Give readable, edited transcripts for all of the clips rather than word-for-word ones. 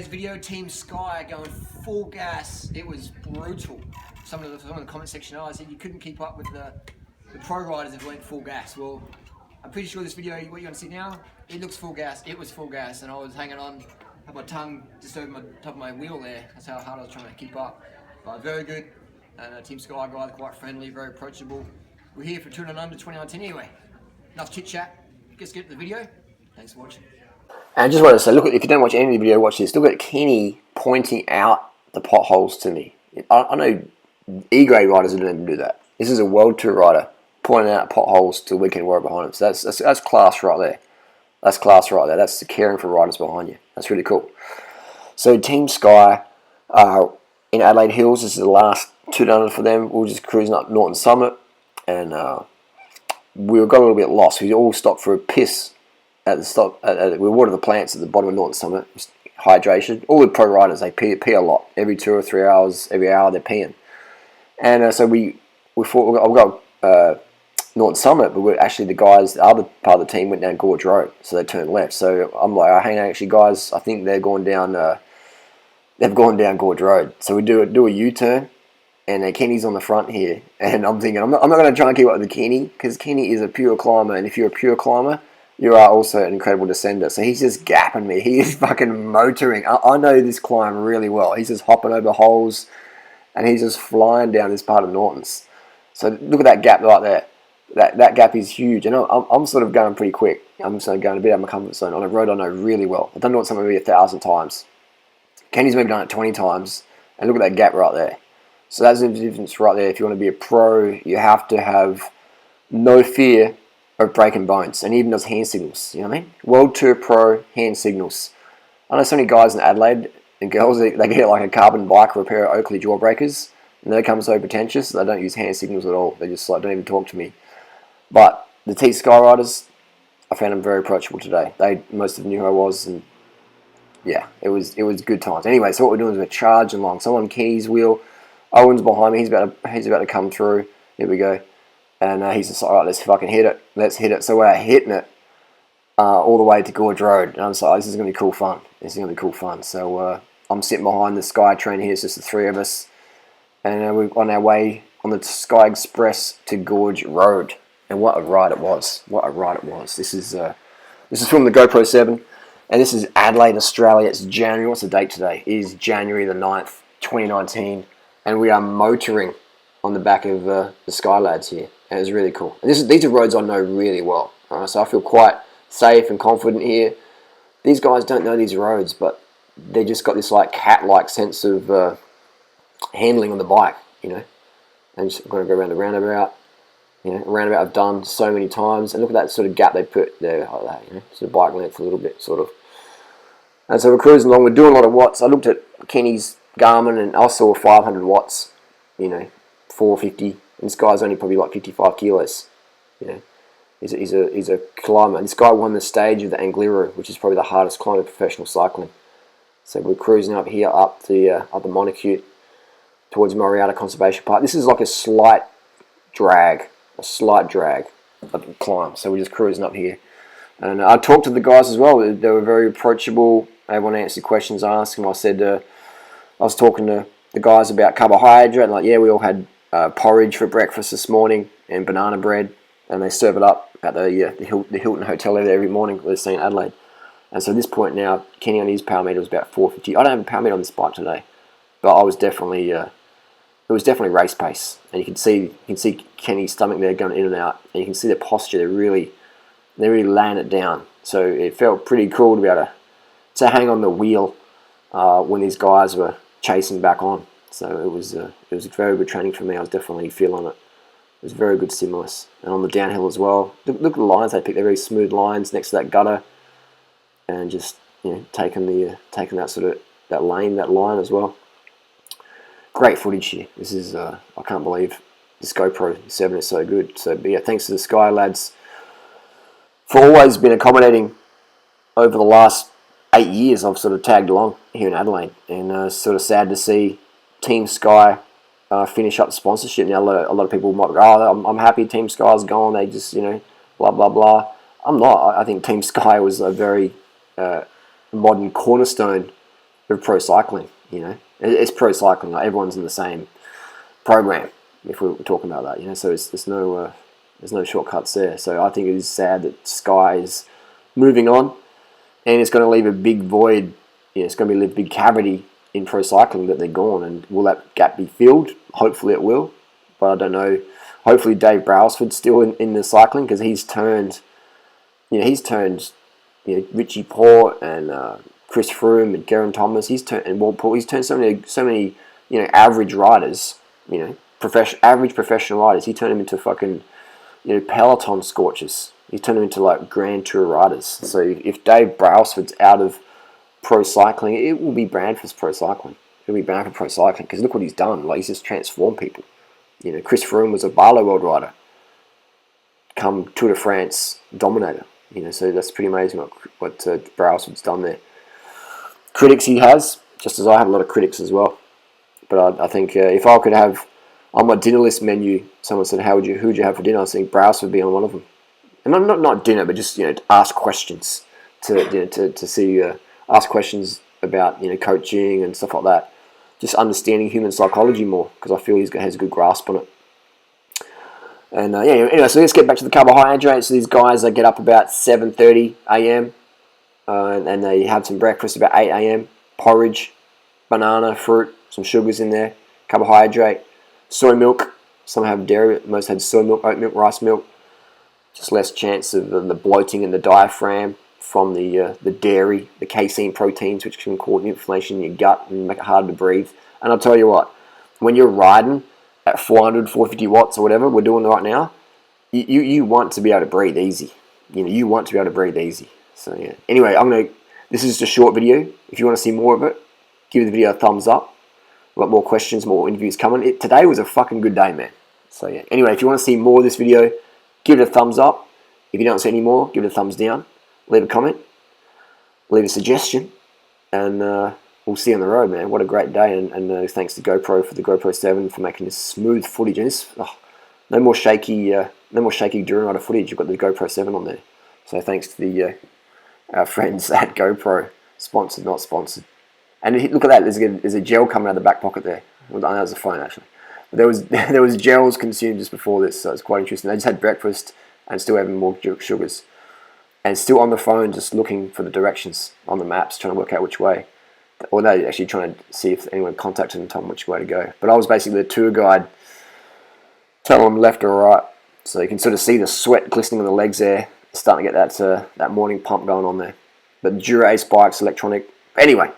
video, Team Sky going full gas. It was brutal. Some of the comment section I said you couldn't keep up with the pro riders that went full gas. Well, I'm pretty sure this video, what you're going to see now, it looks full gas. It was full gas, and I was hanging on, had my tongue just over my top of my wheel there. That's how hard I was trying to keep up. But very good, and Team Sky guys are quite friendly, very approachable. We're here for 200 under 2019 anyway. Enough chit chat. Let's get to the video. Thanks for watching. And I just wanted to say, look, if you don't watch any of the video, watch this. Look at Kenny pointing out the potholes to me. I know E-grade riders don't do that. This is a World Tour rider pointing out potholes to weekend warrior behind him. So that's class right there. That's class right there. That's the caring for riders behind you. That's really cool. So Team Sky in Adelaide Hills, this is the last 200 for them. We were just cruising up Norton Summit, and we got a little bit lost. We all stopped for a piss at the stop. We water the plants at the bottom of Norton Summit. Hydration. All the pro riders, they pee a lot. Every 2 or 3 hours, every hour they're peeing. And so we thought I'll go Norton Summit, but actually the guys, the other part of the team went down Gorge Road, so they turned left. So I'm like, oh, hang on, actually guys, I think they're going down. They've gone down Gorge Road. So we do a U-turn, and Kenny's on the front here, and I'm thinking I'm not going to try and keep up with Kenny, because Kenny is a pure climber, and if you're a pure climber, you are also an incredible descender. So he's just gapping me. He is fucking motoring. I know this climb really well. He's just hopping over holes, and he's just flying down this part of Norton's. So look at that gap right there. That gap is huge, and I'm sort of going pretty quick. I'm sort of going a bit out of my comfort zone on a road I know really well. I've done Norton Summit maybe 1,000 times. Kenny's maybe done it 20 times, and look at that gap right there. So that's the difference right there. If you want to be a pro, you have to have no fear of breaking bones, and he even does hand signals. You know what I mean? World Tour Pro hand signals. I know so many guys in Adelaide and girls, they get like a carbon bike or a pair of Oakley jawbreakers, and they become so pretentious they don't use hand signals at all. They just like don't even talk to me. But the Team Sky riders, I found them very approachable today. They most of them knew who I was, and yeah, it was good times. Anyway, so what we're doing is we're charging along. So I'm on Kenny's wheel. Owen's behind me. He's about to come through. Here we go. And he's just like, all right, let's fucking hit it. Let's hit it. So we're hitting it all the way to Gorge Road. And I'm just like, this is going to be cool fun. This is going to be cool fun. So I'm sitting behind the Sky train here. It's just the three of us. And we're on our way on the Sky Express to Gorge Road. And what a ride it was. What a ride it was. This is from the Gopro 7. And this is Adelaide, Australia. It's January. What's the date today? It is January the 9th, 2019. And we are motoring on the back of the Sky lads here. And it's really cool. And these are roads I know really well. So I feel quite safe and confident here. These guys don't know these roads, but they just got this like cat-like sense of handling on the bike, you know. And just got to go around the roundabout. You know, a roundabout I've done so many times. And look at that sort of gap they put there, like that, you know, sort of bike length a little bit, sort of. And so we're cruising along. We're doing a lot of watts. I looked at Kenny's Garmin, and I saw 500 watts, you know, 450. And this guy's only probably like 55 kilos, you know. He's a climber. This guy won the stage of the Angliru, which is probably the hardest climb in professional cycling. So we're cruising up here, up the Monacute, towards Moriata Conservation Park. This is like a slight drag up the climb. So we're just cruising up here. And I talked to the guys as well. They were very approachable. Everyone answered questions I asked them. I said, I was talking to the guys about carbohydrate, and like, yeah, we all had porridge for breakfast this morning and banana bread, and they serve it up at the Hilton Hotel over there every morning. We're staying in Adelaide. And so at this point now, Kenny on his power meter was about 450. I don't have a power meter on this bike today, but I was definitely it was definitely race pace, and you can see Kenny's stomach there going in and out, and you can see the posture. They're really laying it down. So it felt pretty cool to be able to hang on the wheel when these guys were chasing back on. So it was very good training for me. I was definitely feeling it. It was very good stimulus. And on the downhill as well. Look at the lines they picked. They're very smooth lines next to that gutter, and just, you know, taking that sort of that line as well. Great footage here. This is I can't believe this GoPro 7 is so good. So but yeah, thanks to the Sky lads for always been accommodating. Over the last 8 years, I've sort of tagged along here in Adelaide, and sort of sad to see Team Sky finish up the sponsorship. Now a lot of people might go, oh, I'm happy Team Sky's gone. They just, you know, blah blah blah. I'm not. I think Team Sky was a very modern cornerstone of pro cycling. You know, it's pro cycling. Like everyone's in the same program. If we're talking about that, you know, so there's no shortcuts there. So I think it is sad that Sky is moving on, and it's going to leave a big void. You know, it's going to be a big cavity in pro cycling that they're gone. And will that gap be filled? Hopefully it will, but I don't know. Hopefully Dave Brailsford's still in the cycling, because he's turned Richie Port and Chris Froome and Geraint Thomas. He's turned Walt Poole. He's turned so many average riders, average professional riders. He turned them into fucking peloton scorchers. He turned them into like Grand Tour riders. So if Dave Brailsford's out of pro cycling, it will be banned for pro cycling. It'll be banned for pro cycling, because look what he's done. Like, he's just transformed people. Chris Froome was a Barlow World rider, come Tour de France dominator. So that's pretty amazing what Brailsford's done there. Critics he has, just as I have a lot of critics as well. But I think if I could have on my dinner list menu, someone said, who would you have for dinner? I think Brailsford would be on one of them. And not dinner, but just ask questions ask questions about coaching and stuff like that. Just understanding human psychology more, because I feel he has a good grasp on it. And anyway, so let's get back to the carbohydrates. So these guys, they get up about 7:30 a.m. And they have some breakfast about 8 a.m. Porridge, banana, fruit, some sugars in there, carbohydrate, soy milk. Some have dairy, most had soy milk, oat milk, rice milk. Just less chance of the bloating in the diaphragm from the dairy, the casein proteins, which can cause inflammation in your gut and make it harder to breathe. And I'll tell you what, when you're riding at 400, 450 watts or whatever we're doing right now, you want to be able to breathe easy. You want to be able to breathe easy. So yeah. Anyway, this is just a short video. If you want to see more of it, give the video a thumbs up. A lot more questions, more interviews coming. Today was a fucking good day, man. So yeah. Anyway, if you want to see more of this video, give it a thumbs up. If you don't see any more, give it a thumbs down. Leave a comment. Leave a suggestion. And we'll see you on the road, man. What a great day. And thanks to GoPro for the GoPro 7 for making this smooth footage. And no more shaky Durianrider footage. You've got the GoPro 7 on there. So thanks to our friends at GoPro. Sponsored, not sponsored. And look at that. There's a gel coming out of the back pocket there. Well, that was a phone, actually. But there was gels consumed just before this, so it's quite interesting. They just had breakfast and still having more sugars. And still on the phone, just looking for the directions on the maps, trying to work out which way. Or they actually trying to see if anyone contacted them and told them which way to go. But I was basically the tour guide, telling them left or right. So you can sort of see the sweat glistening on the legs there, starting to get that morning pump going on there. But Dura Ace bikes, electronic. Anyway,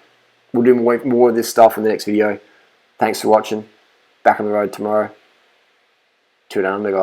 we'll do more of this stuff in the next video. Thanks for watching. Back on the road tomorrow. Durianrider, guys.